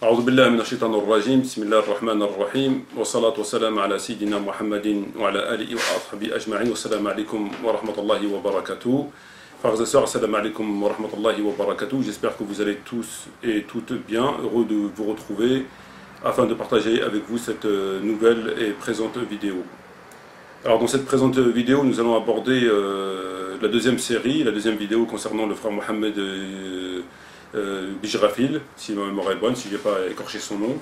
أعوذ بالله من الشيطان الرجيم بسم الله الرحمن الرحيم والصلاة والسلام على سيدنا محمد وعلى آله وأصحابه أجمعين والسلام عليكم ورحمة الله وبركاته. Frères et sœurs, assalamu alaikum wa rahmatullahi wa barakatuh. J'espère que vous allez tous et toutes bien, heureux de vous retrouver afin de partager avec vous cette nouvelle et présente vidéo. Alors dans cette présente vidéo, nous allons aborder la deuxième série, la deuxième vidéo concernant le frère Mohamed Bijrafil, si ma mémoire est bonne, si je n'ai pas écorché son nom.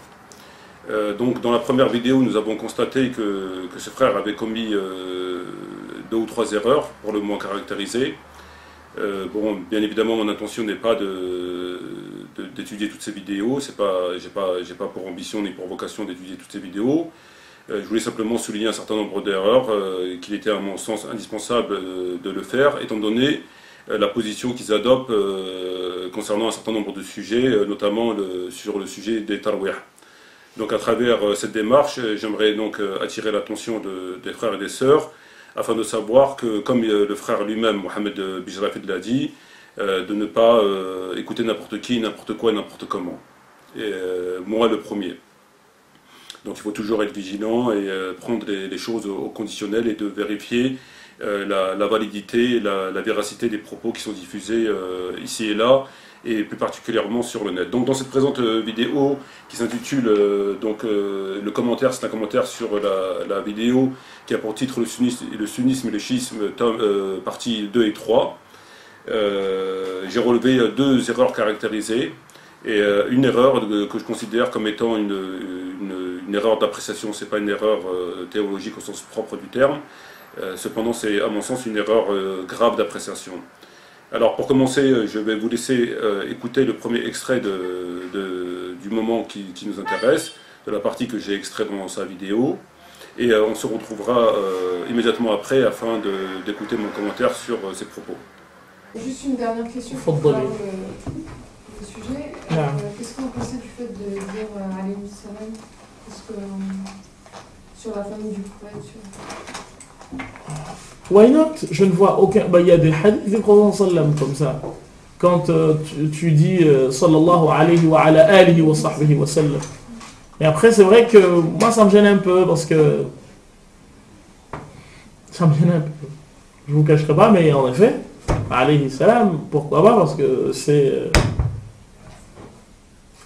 Donc dans la première vidéo, nous avons constaté que ce frère avait commis deux ou trois erreurs, pour le moins caractérisées. Bon, bien évidemment, mon intention n'est pas d'étudier toutes ces vidéos. J'ai pas pour ambition ni pour vocation d'étudier toutes ces vidéos. Je voulais simplement souligner un certain nombre d'erreurs qu'il était à mon sens indispensable de le faire, étant donné la position qu'ils adoptent concernant un certain nombre de sujets, notamment sur le sujet des tarwih. Donc à travers cette démarche, j'aimerais donc attirer l'attention des frères et des sœurs, afin de savoir que, comme le frère lui-même, Mohamed Bijrafil, l'a dit, de ne pas écouter n'importe qui, n'importe quoi, n'importe comment. Et moi le premier. Donc il faut toujours être vigilant et prendre les choses au conditionnel et de vérifier la validité, la véracité des propos qui sont diffusés ici et là, et plus particulièrement sur le net. Donc dans cette présente vidéo qui s'intitule le commentaire, c'est un commentaire sur la vidéo qui a pour titre le sunnisme et le chiisme, partie 2 et 3. J'ai relevé deux erreurs caractérisées et une erreur que je considère comme étant une erreur d'appréciation. C'est pas une erreur théologique au sens propre du terme, cependant c'est à mon sens une erreur grave d'appréciation. Alors pour commencer, je vais vous laisser écouter le premier extrait du moment qui nous intéresse, de la partie que j'ai extrait dans sa vidéo, et on se retrouvera immédiatement après afin d'écouter mon commentaire sur ces propos. Juste une dernière question pour le sujet. Qu'est-ce que vous pensez du fait de dire alayhi salam sur la famille du prophète? Why not? Je ne vois aucun. Il y a des hadiths du prophète sallam comme ça. Quand tu dis sallallahu alayhi wa ala alihi wa sahbihi wa sallam. Et après, c'est vrai que moi, ça me gêne un peu parce que. Ça me gêne un peu. Je vous cacherai pas, mais en effet, alayhi salam, pourquoi pas? Parce que c'est.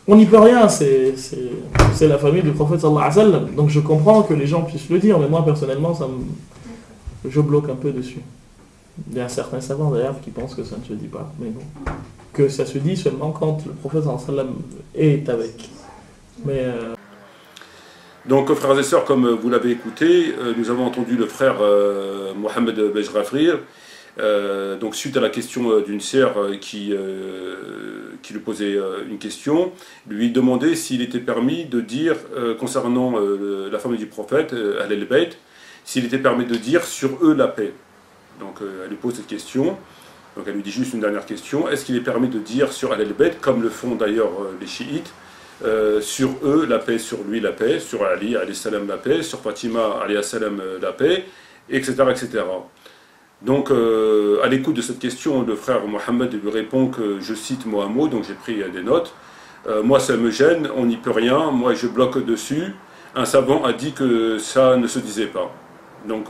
On n'y peut rien, c'est la famille du prophète sallallahu alayhi wa sallam. Donc je comprends que les gens puissent le dire, mais moi, personnellement, je bloque un peu dessus. Il y a certains savants d'ailleurs qui pensent que ça ne se dit pas, mais bon. Que ça se dit seulement quand le prophète sallallahu alayhi wa sallam est avec. Mais donc frères et sœurs, comme vous l'avez écouté, nous avons entendu le frère Mohamed Bijrafil, donc suite à la question d'une sœur qui lui posait une question, lui demandait s'il était permis de dire concernant la famille du prophète, Ahl al-Bayt, s'il était permis de dire sur eux la paix. Donc elle lui pose cette question, donc elle lui dit juste une dernière question, est-ce qu'il est permis de dire sur Ahl al-Bayt, comme le font d'ailleurs les chiites, sur eux la paix, sur lui la paix, sur Ali alayhi salam la paix, sur Fatima alayhi salam la paix, etc. etc. Donc à l'écoute de cette question, le frère Mohamed lui répond que je cite mot à mot, donc j'ai pris des notes, moi ça me gêne, on n'y peut rien, moi je bloque dessus, un savant a dit que ça ne se disait pas. Donc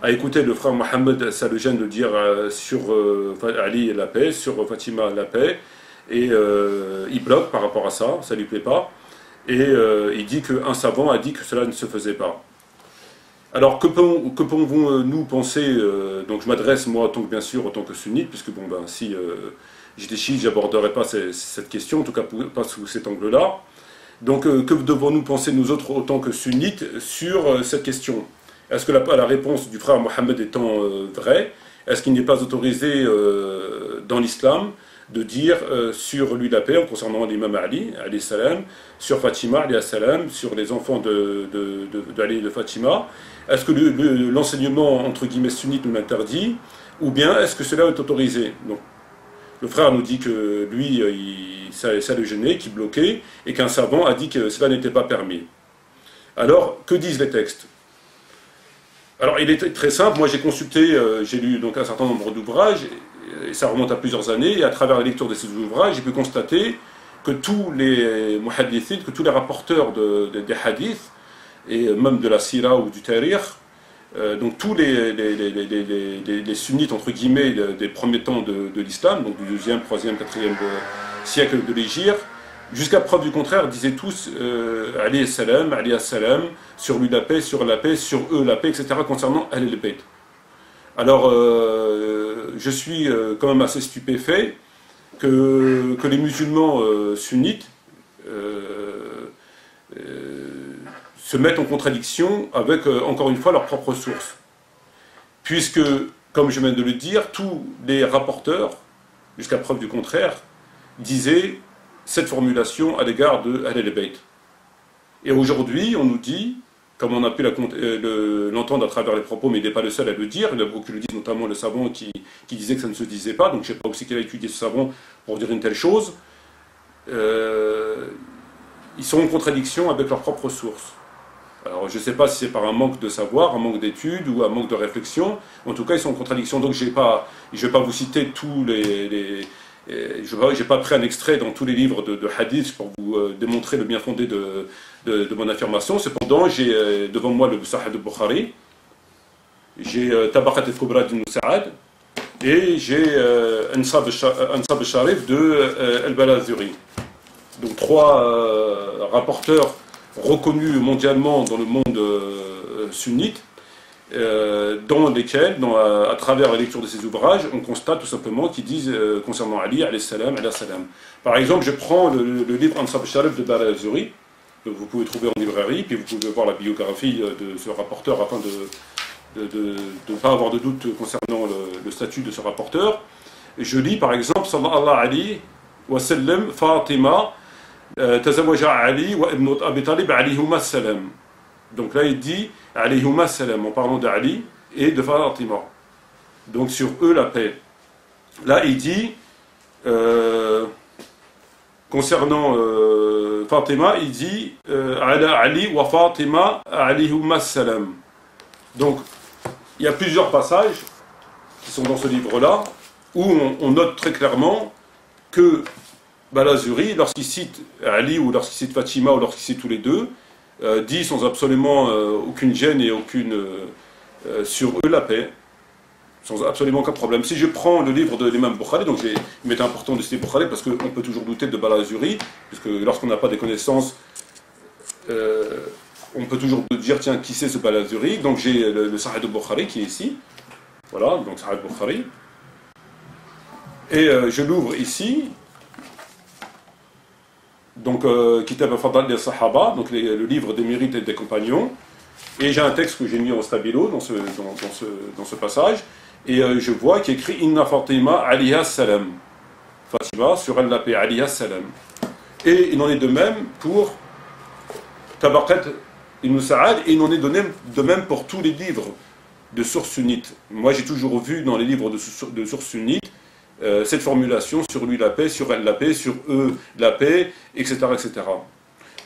à écouter le frère Mohamed, ça le gêne de dire sur Ali la paix, sur Fatima la paix, et il bloque par rapport à ça, ça lui plaît pas, et il dit qu'un savant a dit que cela ne se faisait pas. Alors que pouvons-nous penser, donc je m'adresse moi bien sûr en tant que sunnite, puisque bon ben si j'étais chiite, j'aborderais pas cette question, en tout cas pas sous cet angle-là. Donc que devons-nous penser nous autres autant que sunnites sur cette question? Est-ce que la réponse du frère Mohamed étant vraie, est-ce qu'il n'est pas autorisé dans l'islam de dire sur lui la paix en concernant l'imam Ali, alayhi salam, sur Fatima, alayhi salam, sur les enfants d'Ali de Fatima? Est-ce que l'enseignement entre guillemets sunnite nous l'interdit, ou bien est-ce que cela est autorisé? Donc, le frère nous dit que lui, ça le gênait, qu'il bloquait, et qu'un savant a dit que cela n'était pas permis. Alors, que disent les textes? Alors, il est très simple. Moi, j'ai consulté, j'ai lu donc un certain nombre d'ouvrages, et ça remonte à plusieurs années, et à travers la lecture de ces ouvrages, j'ai pu constater que tous les muhaddithin, que tous les rapporteurs des hadiths, et même de la sira ou du tariq, donc tous les sunnites, entre guillemets, des premiers temps de l'islam, donc du 2e, 3e, 4e siècle de l'Hégire, jusqu'à preuve du contraire, disaient tous Ali salam, sur lui la paix, sur eux la paix, etc., concernant Ahl al-Bayt. Alors, je suis quand même assez stupéfait que les musulmans sunnites se mettent en contradiction avec, encore une fois, leurs propres sources. Puisque, comme je viens de le dire, tous les rapporteurs, jusqu'à preuve du contraire, disaient cette formulation à l'égard de Ahl al-Bayt. Et aujourd'hui, on nous dit, comme on a pu l'entendre à travers les propos, mais il n'est pas le seul à le dire, il y en a beaucoup qui le disent, notamment le savant qui disait que ça ne se disait pas, donc je ne sais pas aussi qu'il a étudié ce savant pour dire une telle chose, ils sont en contradiction avec leurs propres sources. Alors je ne sais pas si c'est par un manque de savoir, un manque d'études ou un manque de réflexion, en tout cas ils sont en contradiction, donc je ne vais pas vous citer tous je n'ai pas pris un extrait dans tous les livres de hadith pour vous démontrer le bien fondé de mon affirmation. Cependant, j'ai devant moi le Sahih al-Bukhari, j'ai Tabaqat al-Kubra d'Ibn Sa'ad, et j'ai Ansab al-Sharif de al-Balazuri. Donc 3 rapporteurs reconnus mondialement dans le monde sunnite, dans lesquels, à travers la lecture de ces ouvrages, on constate tout simplement qu'ils disent concernant Ali, alayhi salam. Par exemple, je prends le livre Ansab al-Sharif de Balazuri, que vous pouvez trouver en librairie, puis vous pouvez voir la biographie de ce rapporteur afin de ne pas avoir de doute concernant le statut de ce rapporteur. Et je lis par exemple Sallallahu alayhi wa sallam Fatima tazawaja Ali wa ibn Abi Talib alayhuma salam. Donc là il dit alayhuma salam en parlant d'Ali et de Fatima. Donc sur eux la paix. Là il dit concernant Fatima, il dit ala Ali wa Fatima alayhuma salam. Donc il y a plusieurs passages qui sont dans ce livre-là où on note très clairement que Balazuri, lorsqu'il cite Ali ou lorsqu'il cite Fatima ou lorsqu'il cite tous les deux, dit sans absolument aucune gêne et sur eux la paix, sans absolument aucun problème. Si je prends le livre de l'imam Bukhari, donc il m'est important de citer Bukhari parce qu'on peut toujours douter de Balazuri, puisque lorsqu'on n'a pas des connaissances, on peut toujours dire tiens qui c'est ce Balazuri. Donc j'ai le Sahih al-Bukhari qui est ici, voilà, donc Sahih al-Bukhari, et je l'ouvre ici. Donc, Kitab al-Fadal al-Sahaba, donc le livre des mérites et des compagnons. Et j'ai un texte que j'ai mis en stabilo dans ce passage. Et je vois qu'il y a écrit Inna Fatima alayha salam. Fatima sur elle la paix, alayha salam. Et il en est de même pour Tabaqat ibn Sa'ad, et il en est de même pour tous les livres de sources sunnites. Moi, j'ai toujours vu dans les livres de sources sunnites cette formulation sur lui la paix, sur elle la paix, sur eux la paix, etc., etc.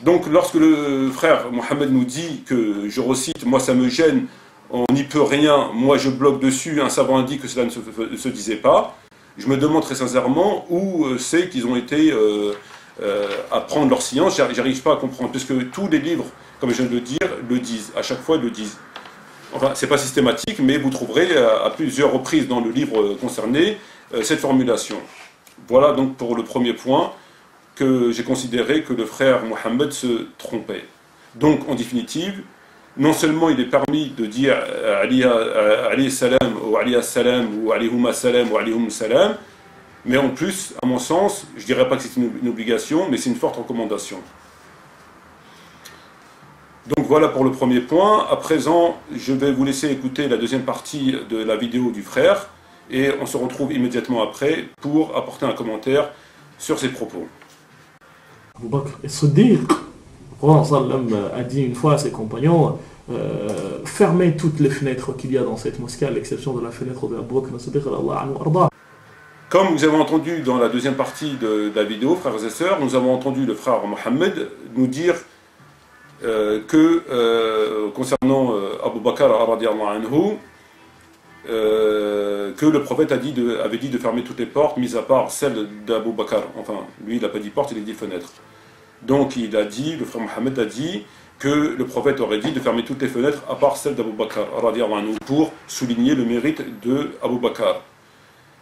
Donc lorsque le frère Mohammed nous dit que, je recite, moi ça me gêne, on n'y peut rien, moi je bloque dessus, un savant indique que cela ne se disait pas, je me demande très sincèrement où c'est qu'ils ont été à prendre leur science, j'arrive pas à comprendre, puisque tous les livres, comme je viens de le dire, le disent, à chaque fois ils le disent. Enfin, c'est pas systématique, mais vous trouverez à plusieurs reprises dans le livre concerné cette formulation. Voilà donc pour le premier point que j'ai considéré que le frère Mohammed se trompait. Donc en définitive, non seulement il est permis de dire Ali salam ou Ali salam ou alihuma salam ou alihum salam, mais en plus, à mon sens, je ne dirais pas que c'est une obligation, mais c'est une forte recommandation. Donc voilà pour le premier point. À présent, je vais vous laisser écouter la deuxième partie de la vidéo du frère, et on se retrouve immédiatement après pour apporter un commentaire sur ses propos. Abu Bakr as-Siddiq, le prophète a dit une fois à ses compagnons fermez toutes les fenêtres qu'il y a dans cette mosquée, à l'exception de la fenêtre de Abu Bakr as-Siddiq. Comme vous avez entendu dans la deuxième partie de la vidéo, frères et sœurs, nous avons entendu le frère Mohammed nous dire que concernant Abu Bakr radiyallahu anhu, que le prophète avait dit de fermer toutes les portes, mis à part celle d'Abu Bakr. Enfin, lui, il n'a pas dit porte, il a dit fenêtre. Donc, il a dit, le frère Mohammed a dit que le prophète aurait dit de fermer toutes les fenêtres à part celle d'Abu Bakr, pour souligner le mérite d'Abu Bakr.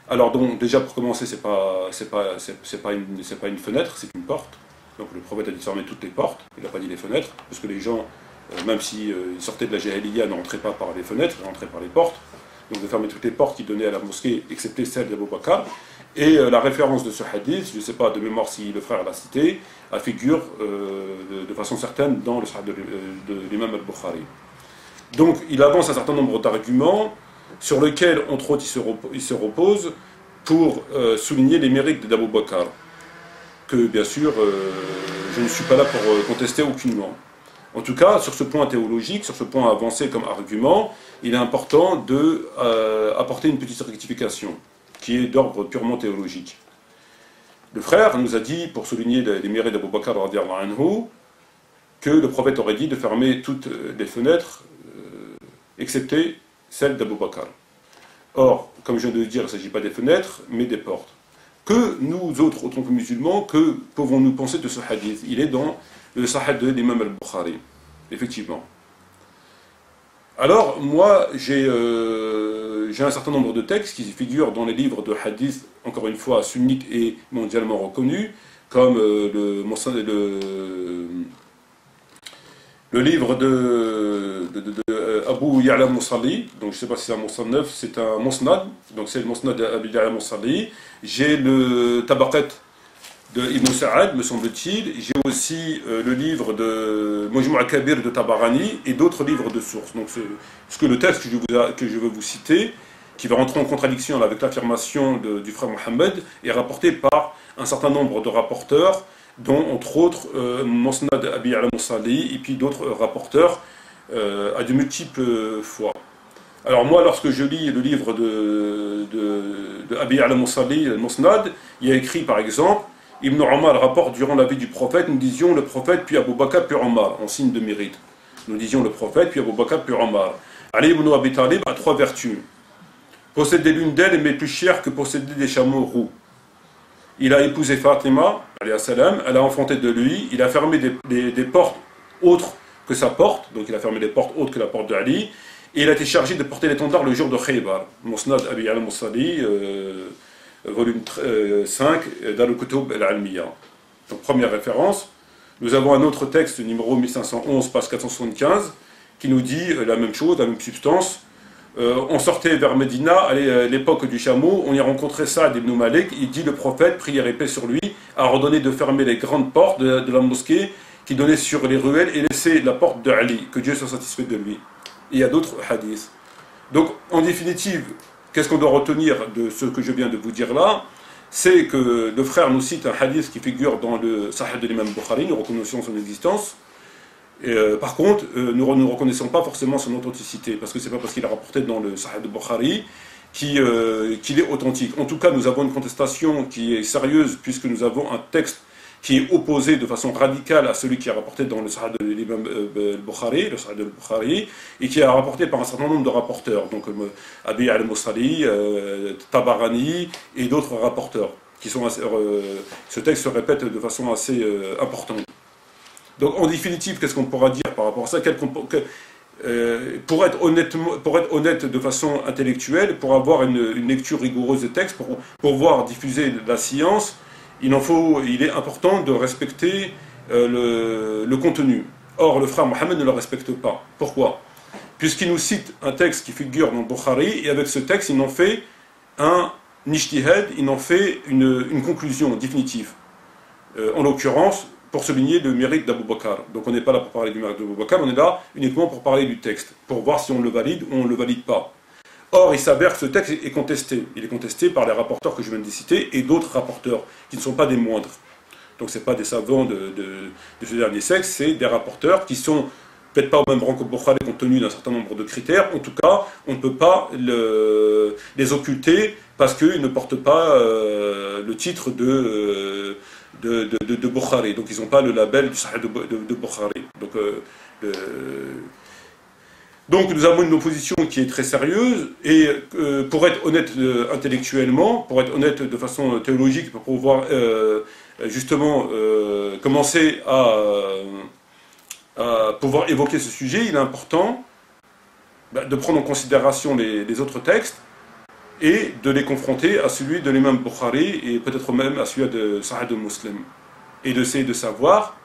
Alors, donc, déjà, pour commencer, c'est pas une fenêtre, c'est une porte. Donc, le prophète a dit de fermer toutes les portes, il n'a pas dit les fenêtres, parce que les gens, même s'ils sortaient de la Jahiliya, ne rentraient pas par les fenêtres, ils rentraient par les portes. Donc de fermer toutes les portes qui donnaient à la mosquée, excepté celle d'Abu Bakr. Et la référence de ce hadith, je ne sais pas de mémoire si le frère l'a cité, elle figure de façon certaine dans le sahih de l'imam al-Bukhari. Donc il avance un certain nombre d'arguments sur lesquels, entre autres, il se repose pour souligner les mérites d'Abu Bakr, que bien sûr, je ne suis pas là pour contester aucunement. En tout cas, sur ce point théologique, sur ce point avancé comme argument, il est important d'apporter une petite rectification, qui est d'ordre purement théologique. Le frère nous a dit, pour souligner les mérites d'Abu Bakr, que le prophète aurait dit de fermer toutes les fenêtres, excepté celle d'Abu Bakr. Or, comme je viens de le dire, il ne s'agit pas des fenêtres, mais des portes. Que nous autres, autant que musulmans, que pouvons-nous penser de ce hadith? Il est dans le sahih de l'imam al-Bukhari, effectivement. Alors, moi, j'ai un certain nombre de textes qui figurent dans les livres de hadith, encore une fois, sunnites et mondialement reconnus, comme le livre de Abu Ya'la Musalli, donc je ne sais pas si c'est un Musannaf, c'est un Musnad, donc c'est le Musnad d'Abu Ya'la Musalli. J'ai le Tabaqat de Ibn Sa'ad, me semble-t-il. J'ai aussi le livre de Mujmu' al-Kabir de Tabarani et d'autres livres de sources. Donc, le texte que je veux vous citer, qui va rentrer en contradiction avec l'affirmation du frère Mohammed, est rapporté par un certain nombre de rapporteurs, dont entre autres Musnad Abi al-Musalli et puis d'autres rapporteurs à de multiples fois. Alors moi, lorsque je lis le livre de Abi al-Musalli, al-Musnad, il y a écrit par exemple, Ibn Omar rapporte durant la vie du prophète, nous disions le prophète puis Abu Bakr puis Omar, en signe de mérite. Nous disions le prophète puis Abu Bakr puis Omar. Ali ibn Abi Talib a 3 vertus. Posséder l'une d'elles mais plus chère que posséder des chameaux roux. Il a épousé Fatima, alayhi salam, elle a enfanté de lui, il a fermé des portes autres que sa porte, donc il a fermé des portes autres que la porte d'Ali, et il a été chargé de porter l'étendard le jour de Khaybar. Musnad Abi al-Musalli, volume 5, dans le Kutub al-Almiya. Donc première référence. Nous avons un autre texte, numéro 1511, page 475, qui nous dit la même chose, la même substance. On sortait vers Médina, à l'époque du chameau, on y rencontrait Saad ibn Malik, il dit le prophète, prière et paix sur lui, a ordonné de fermer les grandes portes de la mosquée qui donnaient sur les ruelles et laisser la porte de Ali, que Dieu soit satisfait de lui. Et il y a d'autres hadiths. Donc en définitive, qu'est-ce qu'on doit retenir de ce que je viens de vous dire là? C'est que le frère nous cite un hadith qui figure dans le Sahih de l'imam Bukhari, nous reconnaissons son existence. Par contre, nous ne reconnaissons pas forcément son authenticité, parce que c'est pas parce qu'il est rapporté dans le Sahih de Bukhari qu'il est authentique. En tout cas, nous avons une contestation qui est sérieuse, puisque nous avons un texte qui est opposé de façon radicale à celui qui est rapporté dans le Sahih de l'imam Bukhari, le Sahih de Bukhari, et qui est rapporté par un certain nombre de rapporteurs, donc Abi al-Musalli, Tabarani et d'autres rapporteurs, qui sont ce texte se répète de façon assez importante. Donc en définitive, qu'est-ce qu'on pourra dire par rapport à ça? Pour être honnête de façon intellectuelle, pour avoir une lecture rigoureuse des textes, pour pouvoir diffuser la science, il est important de respecter le contenu. Or, le frère Mohammed ne le respecte pas. Pourquoi? Puisqu'il nous cite un texte qui figure dans Bukhari, et avec ce texte, il en fait un ijtihad, il en fait une conclusion définitive. En l'occurrence, pour souligner le mérite d'Abu Bakr. Donc on n'est pas là pour parler du mérite d'Abu Bakr, on est là uniquement pour parler du texte, pour voir si on le valide ou on ne le valide pas. Or, il s'avère que ce texte est contesté. Il est contesté par les rapporteurs que je viens de citer et d'autres rapporteurs, qui ne sont pas des moindres. Donc ce n'est pas des savants de ce dernier sexe, c'est des rapporteurs qui sont peut-être pas au même rang que Bukhari compte tenu d'un certain nombre de critères. En tout cas, on ne peut pas les occulter parce qu'ils ne portent pas le titre de Bukhari. Donc ils n'ont pas le label du Sahih de Bukhari. Donc Donc nous avons une opposition qui est très sérieuse, et pour être honnête intellectuellement, pour être honnête de façon théologique, pour pouvoir justement commencer à pouvoir évoquer ce sujet, il est important de prendre en considération les autres textes et de les confronter à celui de l'imam Bukhari et peut-être même à celui de Sahih al-Muslim, et d'essayer de savoir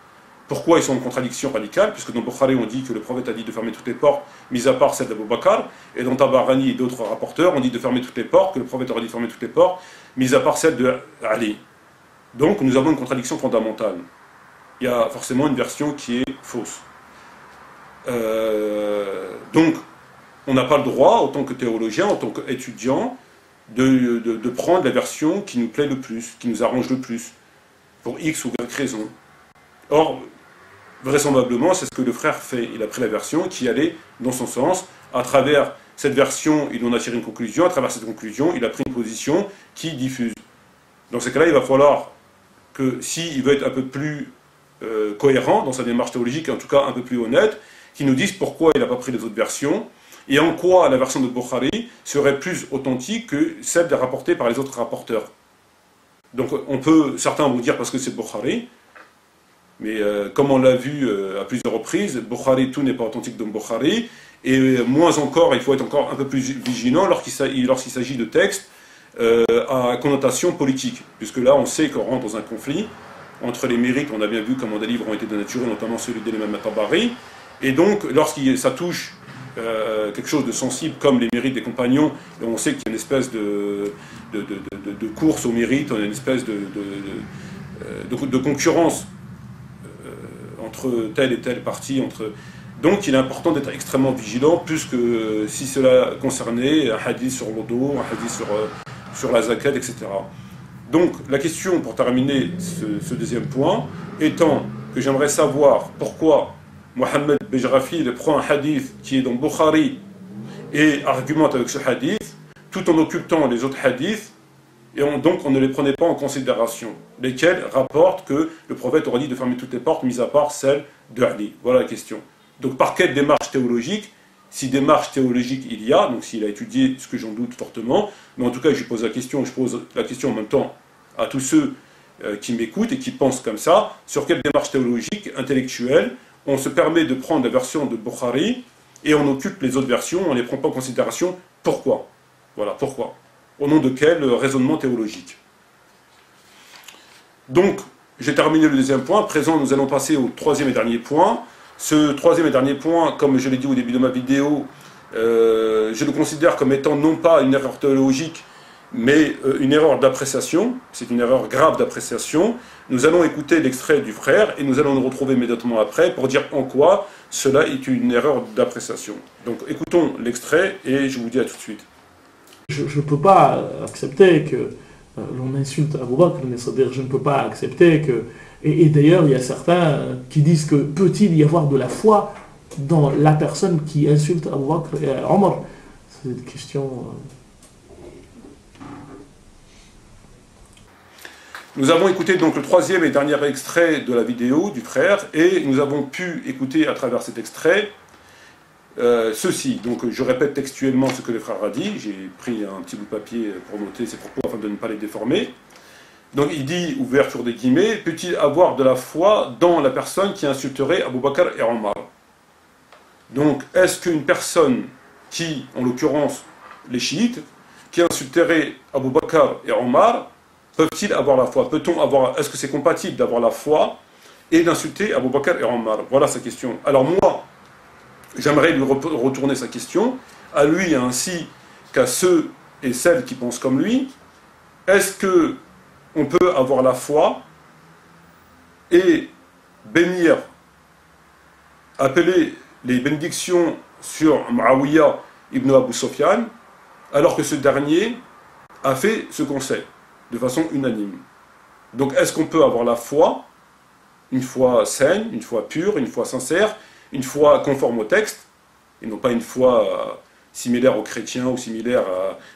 pourquoi ils sont en contradiction radicale, puisque dans Bukhari on dit que le prophète a dit de fermer toutes les portes, mis à part celle d'Abou Bakr, et dans Tabarani et d'autres rapporteurs on dit de fermer toutes les portes, que le prophète aurait dit de fermer toutes les portes, mis à part celle de Ali. Donc nous avons une contradiction fondamentale. Il y a forcément une version qui est fausse. Donc on n'a pas le droit, en tant que théologien, en tant qu'étudiant, de prendre la version qui nous plaît le plus, qui nous arrange le plus, pour X ou Y raison. Or, vraisemblablement, c'est ce que le frère fait. Il a pris la version qui allait dans son sens. À travers cette version, il en a tiré une conclusion. À travers cette conclusion, il a pris une position qui diffuse. Dans ces cas-là, il va falloir que, s'il veut être un peu plus cohérent dans sa démarche théologique, en tout cas un peu plus honnête, qu'il nous dise pourquoi il n'a pas pris les autres versions, et en quoi la version de Bukhari serait plus authentique que celle rapportée par les autres rapporteurs. Donc certains vont dire parce que c'est Bukhari, mais comme on l'a vu à plusieurs reprises, Bukhari, tout n'est pas authentique dans Bukhari, et moins encore, il faut être encore un peu plus vigilant lorsqu'il s'agit de textes à connotation politique, puisque là on sait qu'on rentre dans un conflit entre les mérites. On a bien vu comment des livres ont été dénaturés, notamment celui de l'imam Tabari, et donc lorsque ça touche quelque chose de sensible comme les mérites des compagnons, et on sait qu'il y a une espèce de course au mérite, une espèce de concurrence entre telle et telle partie. Donc il est important d'être extrêmement vigilant, plus que si cela concernait un hadith sur l'odo, un hadith sur la zakat, etc. Donc la question, pour terminer ce deuxième point, étant que j'aimerais savoir pourquoi Mohamed Bejrafil prend un hadith qui est dans Bukhari et argumente avec ce hadith, tout en occultant les autres hadiths, et donc on ne les prenait pas en considération, lesquels rapportent que le prophète aurait dit de fermer toutes les portes, mis à part celle de Ali. Voilà la question. Donc par quelle démarche théologique, si démarche théologique il y a, donc s'il a étudié, ce que j'en doute fortement, mais en tout cas je pose la question en même temps à tous ceux qui m'écoutent et qui pensent comme ça, sur quelle démarche théologique, intellectuelle, on se permet de prendre la version de Bukhari et on occupe les autres versions, on ne les prend pas en considération. Pourquoi? Voilà, pourquoi? Au nom de quel raisonnement théologique? Donc, j'ai terminé le deuxième point. À présent, nous allons passer au troisième et dernier point. Ce troisième et dernier point, comme je l'ai dit au début de ma vidéo, je le considère comme étant non pas une erreur théologique, mais une erreur d'appréciation. C'est une erreur grave d'appréciation. Nous allons écouter l'extrait du frère et nous allons nous retrouver immédiatement après pour dire en quoi cela est une erreur d'appréciation. Donc écoutons l'extrait et je vous dis à tout de suite. Je ne peux pas accepter que l'on insulte Abou Bakr, c'est-à-dire je ne peux pas accepter que... Et d'ailleurs, il y a certains qui disent que peut-il y avoir de la foi dans la personne qui insulte Abou Bakr et Omar? C'est une question... Nous avons écouté donc le troisième et dernier extrait de la vidéo du frère, et nous avons pu écouter à travers cet extrait ceci. Donc je répète textuellement ce que le frère a dit, j'ai pris un petit bout de papier pour noter ses propos afin de ne pas les déformer. Donc il dit, ouverture des guillemets, peut-il avoir de la foi dans la personne qui insulterait Abou Bakr et Omar? Donc est-ce qu'une personne qui, en l'occurrence les chiites, qui insulterait Abou Bakr et Omar, peuvent-ils avoir la foi? Est-ce que c'est compatible d'avoir la foi et d'insulter Abou Bakr et Omar? Voilà sa question. Alors moi, j'aimerais lui retourner sa question, à lui ainsi qu'à ceux et celles qui pensent comme lui. Est-ce que on peut avoir la foi et bénir, appeler les bénédictions sur Muawiyah ibn Abu Sufyan, alors que ce dernier a fait ce conseil de façon unanime? Donc est-ce qu'on peut avoir la foi, une foi saine, une foi pure, une foi sincère, une foi conforme au texte, et non pas une foi similaire aux chrétiens ou similaire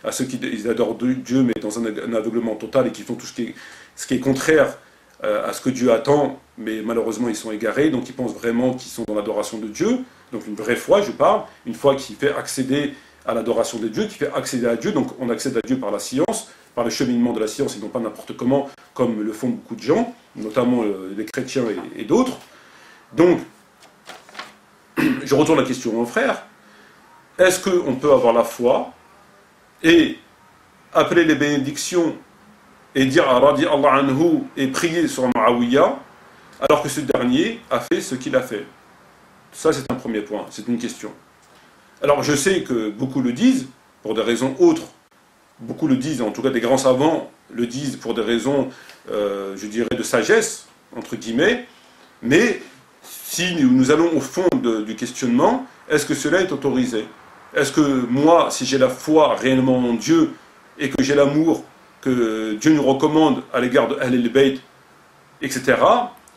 à ceux qui adorent Dieu mais dans un aveuglement total et qui font tout ce qui est contraire à ce que Dieu attend, mais malheureusement ils sont égarés, donc ils pensent vraiment qu'ils sont dans l'adoration de Dieu. Donc une vraie foi, je parle, une foi qui fait accéder à l'adoration de Dieu, qui fait accéder à Dieu. Donc on accède à Dieu par la science, par le cheminement de la science et non pas n'importe comment, comme le font beaucoup de gens, notamment les chrétiens et d'autres. Donc, je retourne la question à mon frère. Est-ce qu'on peut avoir la foi et appeler les bénédictions et dire à Radi Allah anhu et prier sur Muawiyah alors que ce dernier a fait ce qu'il a fait? Ça, c'est un premier point, c'est une question. Alors, je sais que beaucoup le disent pour des raisons autres. Beaucoup le disent, en tout cas des grands savants le disent pour des raisons, je dirais, de sagesse, entre guillemets. Mais si nous allons au fond du questionnement, est-ce que cela est autorisé? Est-ce que moi, si j'ai la foi réellement en Dieu et que j'ai l'amour que Dieu nous recommande à l'égard de Ahl al-Bayt, etc.,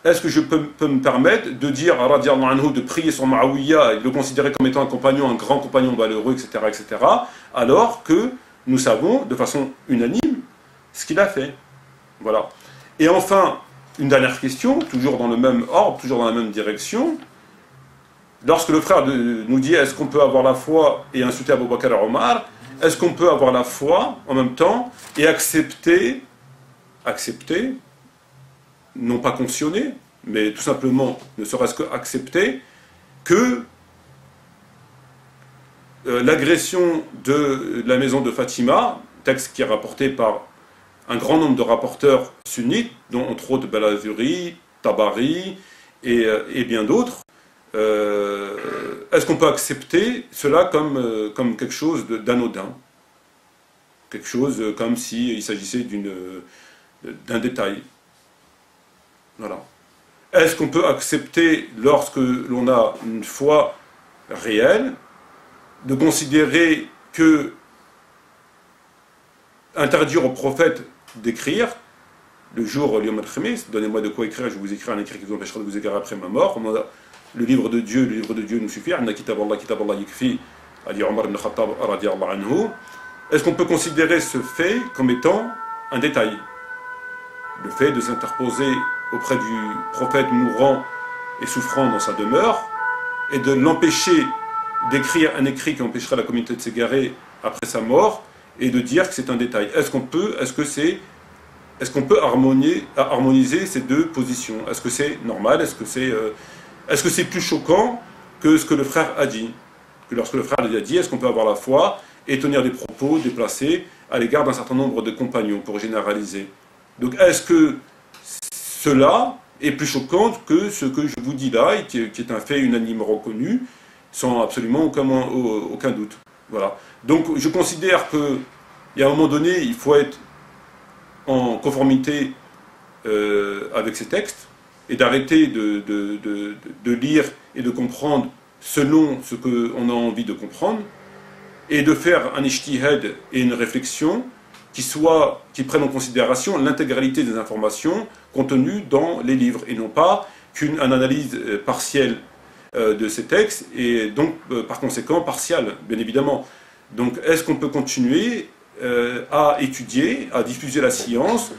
est-ce que je peux me permettre de dire à radiallahu anhu de prier sur Muawiyah et de le considérer comme étant un compagnon, un grand compagnon valeureux, etc., alors que nous savons de façon unanime ce qu'il a fait. Voilà. Et enfin, une dernière question, toujours dans le même ordre, toujours dans la même direction. Lorsque le frère nous dit est-ce qu'on peut avoir la foi et insulter Abu Bakr et Omar, est-ce qu'on peut avoir la foi en même temps et accepter, non pas cautionner, mais tout simplement, ne serait-ce que accepter que l'agression de la maison de Fatima, texte qui est rapporté par un grand nombre de rapporteurs sunnites, dont entre autres Balazuri, Tabari et bien d'autres, est-ce qu'on peut accepter cela comme quelque chose d'anodin? Quelque chose comme s'il s'agissait d'un détail. Voilà. Est-ce qu'on peut accepter, lorsque l'on a une foi réelle, de considérer que interdire au prophète d'écrire, le jour Yom al-Khamis, donnez-moi de quoi écrire, je vais vous écrire un écrit qui vous empêchera de vous écrire après ma mort, le livre de Dieu nous suffit, kitab Allah yikfi, Ali Omar ibn Khattab radiyallahu anhu. Est-ce qu'on peut considérer ce fait comme étant un détail? Le fait de s'interposer auprès du prophète mourant et souffrant dans sa demeure, et de l'empêcher d'écrire un écrit qui empêcherait la communauté de s'égarer après sa mort, et de dire que c'est un détail. Est-ce qu'on peut harmoniser ces deux positions? Est-ce que c'est normal? Est-ce que c'est plus choquant que ce que le frère a dit? Que lorsque le frère a dit, est-ce qu'on peut avoir la foi et tenir des propos déplacés à l'égard d'un certain nombre de compagnons, pour généraliser? Donc est-ce que cela est plus choquant que ce que je vous dis là, qui est un fait unanime reconnu, sans absolument aucun doute? Voilà. Donc je considère qu'il y a un moment donné, il faut être en conformité avec ces textes, et d'arrêter de lire et de comprendre selon ce qu'on a envie de comprendre, et de faire un ijtihad et une réflexion qui prennent en considération l'intégralité des informations contenues dans les livres, et non pas qu'une analyse partielle de ces textes, et donc par conséquent partiale, bien évidemment. Donc est-ce qu'on peut continuer à étudier, à diffuser la science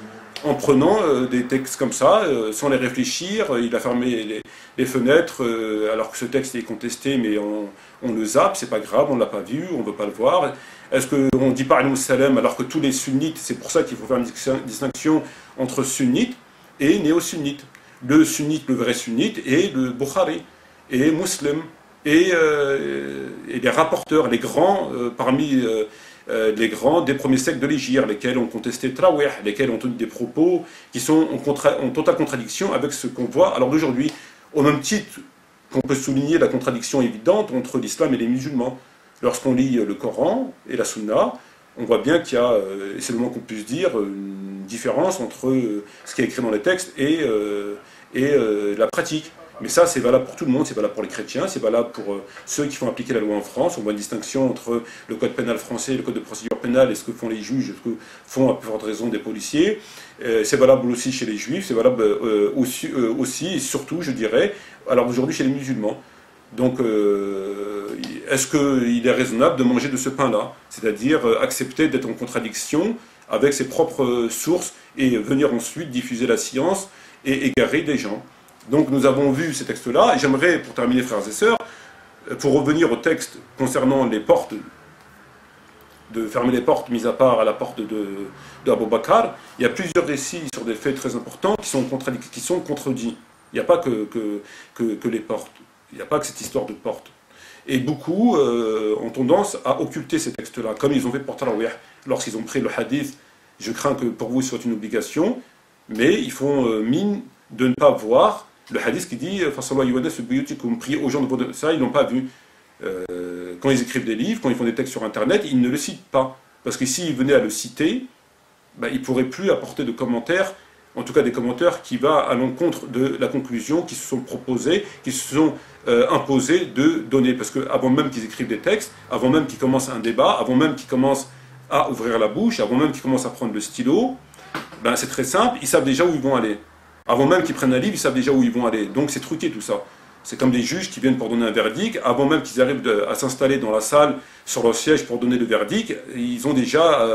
en prenant des textes comme ça, sans les réfléchir? Il a fermé les fenêtres alors que ce texte est contesté, mais on le zappe, c'est pas grave, on ne l'a pas vu, on ne veut pas le voir. Est-ce qu'on dit pas al-Musallam alors que tous les sunnites, c'est pour ça qu'il faut faire une distinction entre sunnites et néo-sunnites. Le sunnite, le vrai sunnite, et le Bukhari, et Muslim, et les rapporteurs, les grands parmi les grands des premiers siècles de l'Hégire, lesquels ont contesté Trawih, lesquels ont tenu des propos qui sont en totale contradiction avec ce qu'on voit à l'heure d'aujourd'hui, au même titre qu'on peut souligner la contradiction évidente entre l'islam et les musulmans. Lorsqu'on lit le Coran et la Sunna, on voit bien qu'il y a, et c'est le moins qu'on puisse dire, une différence entre ce qui est écrit dans les textes et la pratique. Mais ça, c'est valable pour tout le monde, c'est valable pour les chrétiens, c'est valable pour ceux qui font appliquer la loi en France. On voit une distinction entre le code pénal français et le code de procédure pénale, et ce que font les juges, ce que font à plus forte raison des policiers. C'est valable aussi chez les juifs, c'est valable aussi et surtout, je dirais, alors aujourd'hui chez les musulmans. Donc, est-ce qu'il est raisonnable de manger de ce pain-là? C'est-à-dire accepter d'être en contradiction avec ses propres sources et venir ensuite diffuser la science et égarer des gens. Donc nous avons vu ces textes-là, et j'aimerais, pour terminer, frères et sœurs, pour revenir au texte concernant les portes, de fermer les portes, mis à part à la porte d'Abu Bakr, il y a plusieurs récits sur des faits très importants qui sont contredits. Il n'y a pas que les portes, il n'y a pas que cette histoire de porte. Et beaucoup ont tendance à occulter ces textes-là, comme ils ont fait pour Tarawih. Lorsqu'ils ont pris le hadith, je crains que pour vous ce soit une obligation, mais ils font mine de ne pas voir le hadith qui dit « priez aux gens de votre... » Ça, ils n'ont pas vu. Quand ils écrivent des livres, quand ils font des textes sur Internet, ils ne le citent pas. Parce que s'ils venaient à le citer, ils ne pourraient plus apporter de commentaires, en tout cas des commentaires qui vont à l'encontre de la conclusion qu'ils se sont proposés, qui se sont imposés de donner. Parce qu'avant même qu'ils écrivent des textes, avant même qu'ils commencent un débat, avant même qu'ils commencent à ouvrir la bouche, avant même qu'ils commencent à prendre le stylo, c'est très simple, ils savent déjà où ils vont aller. Avant même qu'ils prennent un livre, ils savent déjà où ils vont aller. Donc c'est truqué tout ça. C'est comme des juges qui viennent pour donner un verdict. Avant même qu'ils arrivent à s'installer dans la salle, sur leur siège pour donner le verdict, ils ont déjà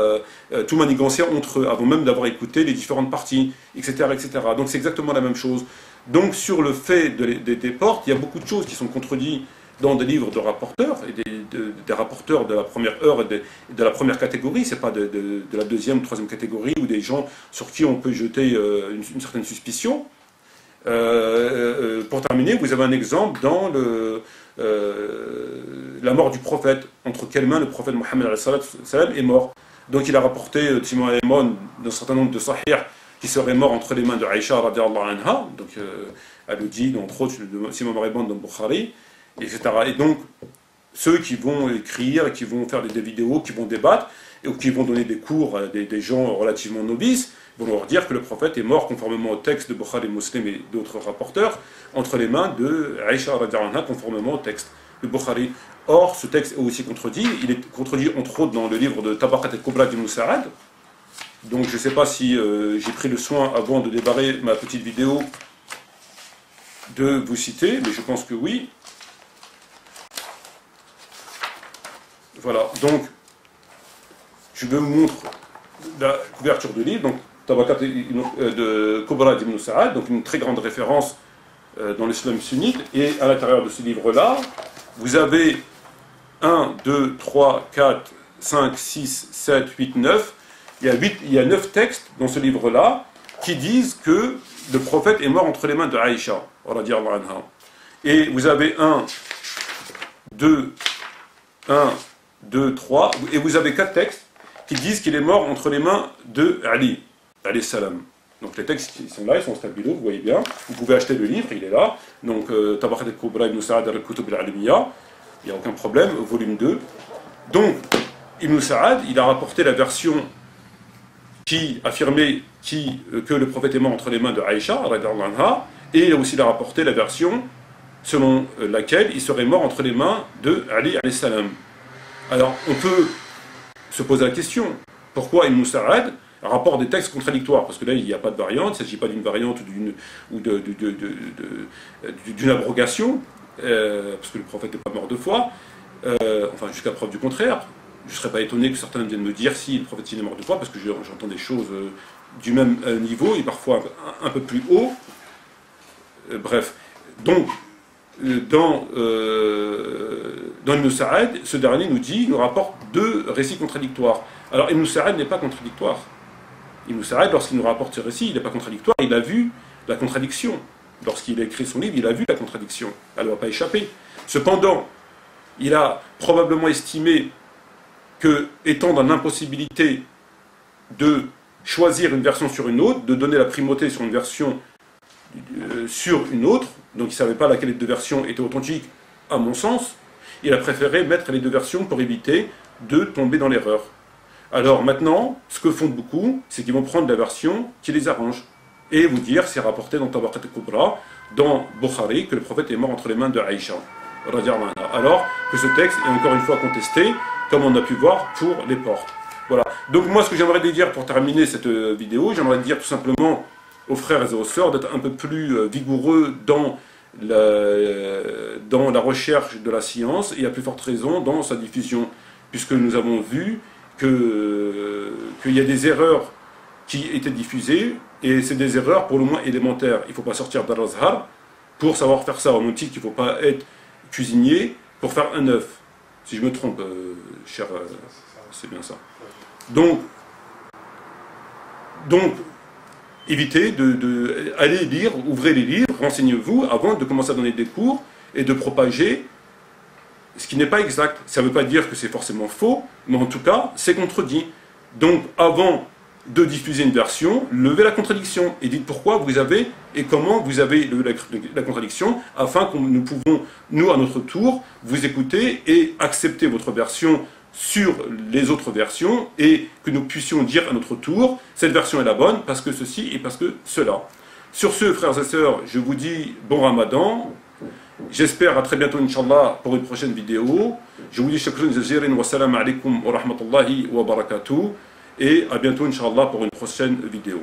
tout manigancé entre eux, avant même d'avoir écouté les différentes parties, etc. etc. Donc c'est exactement la même chose. Donc sur le fait des portes, il y a beaucoup de choses qui sont contredites dans des livres de rapporteurs, et des rapporteurs de la première heure et de la première catégorie, c'est pas de la deuxième, troisième catégorie, ou des gens sur qui on peut jeter une certaine suspicion. Pour terminer, vous avez un exemple dans la mort du prophète. Entre quelles mains le prophète Mohammed est mort. Donc il a rapporté Timon Aymon d'un certain nombre de sahih qui serait mort entre les mains de Aïcha radiallahu anha. Donc elle le dit, entre autres, Timon Aymon dans Bukhari, etc. Et donc ceux qui vont écrire, qui vont faire des vidéos, qui vont débattre, ou qui vont donner des cours à des gens relativement novices, vont leur dire que le prophète est mort conformément au texte de Bukhari, Muslim et d'autres rapporteurs, entre les mains de Aïcha radiallahu anha, conformément au texte de Bukhari. Or, ce texte est aussi contredit. Il est contredit entre autres dans le livre de Tabaqat al-Kubra d'Ibn Sa'ad. Donc je ne sais pas si j'ai pris le soin, avant de débarrer ma petite vidéo, de vous citer, mais je pense que oui. Voilà, donc je vous montre la couverture du livre, donc Tabaqat de Kubra d'Ibn Sa'ad, donc une très grande référence dans l'islam sunnite, et à l'intérieur de ce livre-là, vous avez 1, 2, 3, 4, 5, 6, 7, 8, 9, il y a 9 textes dans ce livre-là qui disent que le prophète est mort entre les mains de Aïcha, radiyallahu anha. Et vous avez 1, 2, 3, et vous avez 4 textes qui disent qu'il est mort entre les mains de Ali, alayhi salam. Donc les textes qui sont là, ils sont au stabilo, vous voyez bien. Vous pouvez acheter le livre, il est là. Donc Tabaqat al-Kubra Ibn Sa'ad al-Kutub al-Alimiya, il n'y a aucun problème, volume 2. Donc Ibn Sa'ad, il a rapporté la version qui affirmait que le prophète est mort entre les mains de Aïcha, radiyallahu anha, et il a aussi rapporté la version selon laquelle il serait mort entre les mains de Ali alayhi salam. Alors on peut se poser la question, pourquoi Ibn Sa'ad rapporte des textes contradictoires? Parce que là, il n'y a pas de variante, il ne s'agit pas d'une variante ou d'une abrogation, parce que le prophète n'est pas mort 2 fois, enfin jusqu'à preuve du contraire. Je ne serais pas étonné que certains viennent me dire si le prophète est mort 2 fois, parce que j'entends des choses du même niveau, et parfois un peu plus haut. Bref, donc, dans Ibn Sa'ad, ce dernier nous rapporte 2 récits contradictoires. Alors Ibn Sa'ad n'est pas contradictoire. Ibn Sa'ad, lorsqu'il nous rapporte ce récit, il n'est pas contradictoire, il a vu la contradiction. Lorsqu'il a écrit son livre, il a vu la contradiction. Elle ne va pas échapper. Cependant, il a probablement estimé que, étant dans l'impossibilité de choisir une version sur une autre, de donner la primauté sur une version sur une autre, donc il ne savait pas laquelle des 2 versions était authentique, à mon sens, il a préféré mettre les 2 versions pour éviter de tomber dans l'erreur. Alors maintenant, ce que font beaucoup, c'est qu'ils vont prendre la version qui les arrange, et vous dire, c'est rapporté dans Tabaqat al-Kubra, dans Bukhari, que le prophète est mort entre les mains de Aïcha, alors que ce texte est encore une fois contesté, comme on a pu voir pour les portes. Voilà. Donc moi, ce que j'aimerais dire pour terminer cette vidéo, j'aimerais dire tout simplement aux frères et aux sœurs d'être un peu plus vigoureux dans la recherche de la science, et à plus forte raison dans sa diffusion, puisque nous avons vu qu'il y a des erreurs qui étaient diffusées, et c'est des erreurs pour le moins élémentaires. Il ne faut pas sortir d'Al-Azhar pour savoir faire ça. On nous dit qu'il ne faut pas être cuisinier pour faire un œuf. Si je me trompe, cher, c'est bien ça. Donc évitez d'aller lire, ouvrez les livres, renseignez-vous avant de commencer à donner des cours et de propager ce qui n'est pas exact. Ça ne veut pas dire que c'est forcément faux, mais en tout cas, c'est contredit. Donc, avant de diffuser une version, levez la contradiction et dites pourquoi vous avez et comment vous avez levé la contradiction, afin que nous pouvons, nous, à notre tour, vous écouter et accepter votre version sur les autres versions et que nous puissions dire à notre tour, cette version est la bonne parce que ceci et parce que cela. Sur ce, frères et sœurs, je vous dis bon Ramadan. J'espère à très bientôt, Inch'Allah, pour une prochaine vidéo. Je vous dis shukran jaziran wa salam alaikum wa rahmatullahi wa barakatuh. Et à bientôt, Inch'Allah, pour une prochaine vidéo.